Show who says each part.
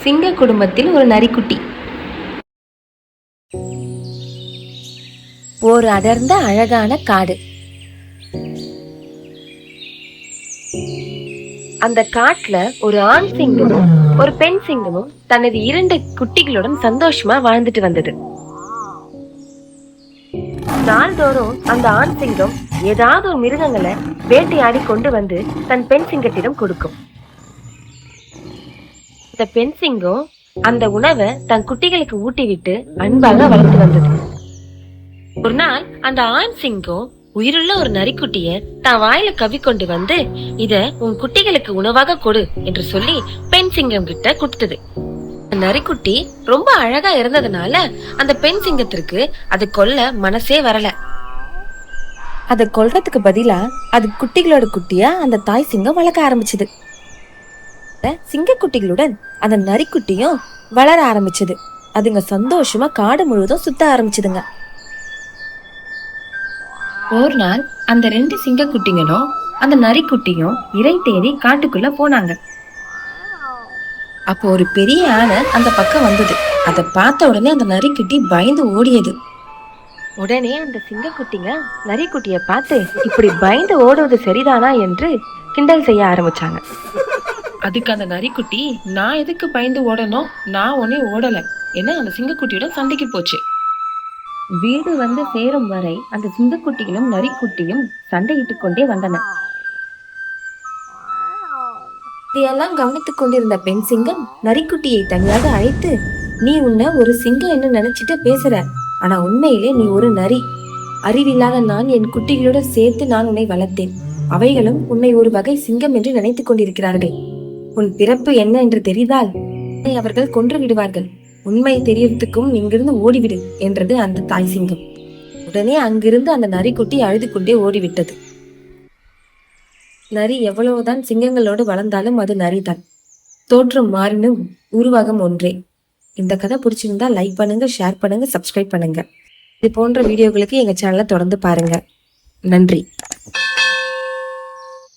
Speaker 1: சிங்க குடும்பத்தில் ஒரு நரிக்குட்டி. ஒரு அடர்ந்த அழகான காடு. அந்த காட்டுல ஒரு ஆண் சிங்கமும் ஒரு பெண் சிங்கமும் தனது 2 குட்டிகளுடன் சந்தோஷமா வாழ்ந்துட்டு வந்தது. நாள்தோறும் அந்த ஆண் சிங்கம் ஏதாவது ஒரு மிருகங்களை வேட்டையாடி கொண்டு வந்து தன் பெண் சிங்கத்திடம் கொடுக்கும். இந்த பெண் சிங்கம் அந்த உணவை தன் குட்டிகளுக்கு ஊட்டிவிட்டு அன்பாக வளர்த்து வந்தது. ஒரு நாள் அந்த ஆண் சிங்கம் உயிருள்ள ஒரு நரிக்குட்டிய தான் வாயில கவி கொண்டு வந்து, இத உன் குட்டிகளுக்கு உணவாக கொடு என்று சொல்லி பெண் சிங்கம் கிட்ட கொடுத்தது. நரிக்குட்டி ரொம்ப அழகா இருந்ததுனால அந்த பெண் சிங்கத்திற்கு அதை கொல்ல மனசே வரல. அதை கொல்றதுக்கு பதிலா அது குட்டிகளோட குட்டியா அந்த தாய் சிங்கம் வளர்க்க ஆரம்பிச்சது. சிங்க குட்டிகளுடன் அந்த நரிக்குட்டியும் வளர ஆரம்பிச்சது. அதுங்க சந்தோஷமா காடு முழுவதும் சுத்த ஆரம்பிச்சதுங்க. ஒரு நாள் அந்த 2 சிங்க குட்டிங்களும் அந்த நரிக்குட்டியும் இறை தேடி காட்டுக்குள்ள போனாங்க. அப்போ ஒரு பெரிய யானை அந்த பக்கம் வந்தது. அதை பார்த்த உடனே அந்த நரிக்குட்டி பயந்து ஓடியது. உடனே அந்த சிங்கக்குட்டிங்க நரிக்குட்டிய பார்த்து, இப்படி பயந்து ஓடுவது சரிதானா என்று கிண்டல் செய்ய ஆரம்பிச்சாங்க. அதுக்கு அந்த நரிக்குட்டி, நான் எதுக்கு பயந்து ஓடணும், நான் ஒன்னே ஓடல என்ன அந்த சிங்கக்குட்டியோட சண்டைக்கு போச்சு. வீடு வந்து சேரும் வரை அந்த சிங்கக்குட்டிகளும் நரிக்குட்டியும் சண்டையிட்டுக் கொண்டே வந்தன. இதையெல்லாம் கவனித்துக் கொண்டிருந்த பெண் சிங்கம் நரிக்குட்டியை தனியாக அழைத்து, நீ உன்னை ஒரு சிங்கம் என்ன நினைச்சிட்டு பேசுற, ஆனா உண்மையிலே நீ ஒரு நரி. அறிவில்லாத நான் என் குட்டிகளோட சேர்த்து நான் உன்னை வளர்த்தேன். அவைகளும் உன்னை ஒரு வகை சிங்கம் என்று நினைத்துக் கொண்டிருக்கிறார்கள். உன் பிறப்பு என்ன என்று தெரிந்தால் அவர்கள் கொன்று விடுவார்கள். உண்மை தெரியறதுக்கும் இங்கிருந்து ஓடிவிடு என்றது அந்த தாய் சிங்கம். உடனே அங்கிருந்து அந்த நரிக்குட்டி அழுது கொண்டே ஓடிவிட்டது. நரி எவ்வளவுதான் சிங்கங்களோடு வளர்ந்தாலும் அது நரிதான். தோற்றம் மாறினும் உருவகம் ஒன்றே. இந்த கதை பிடிச்சிருந்தா லைக் பண்ணுங்க, ஷேர் பண்ணுங்க, சப்ஸ்கிரைப் பண்ணுங்க. இது போன்ற வீடியோகளுக்கு எங்க சேனலை தொடர்ந்து பாருங்க. நன்றி.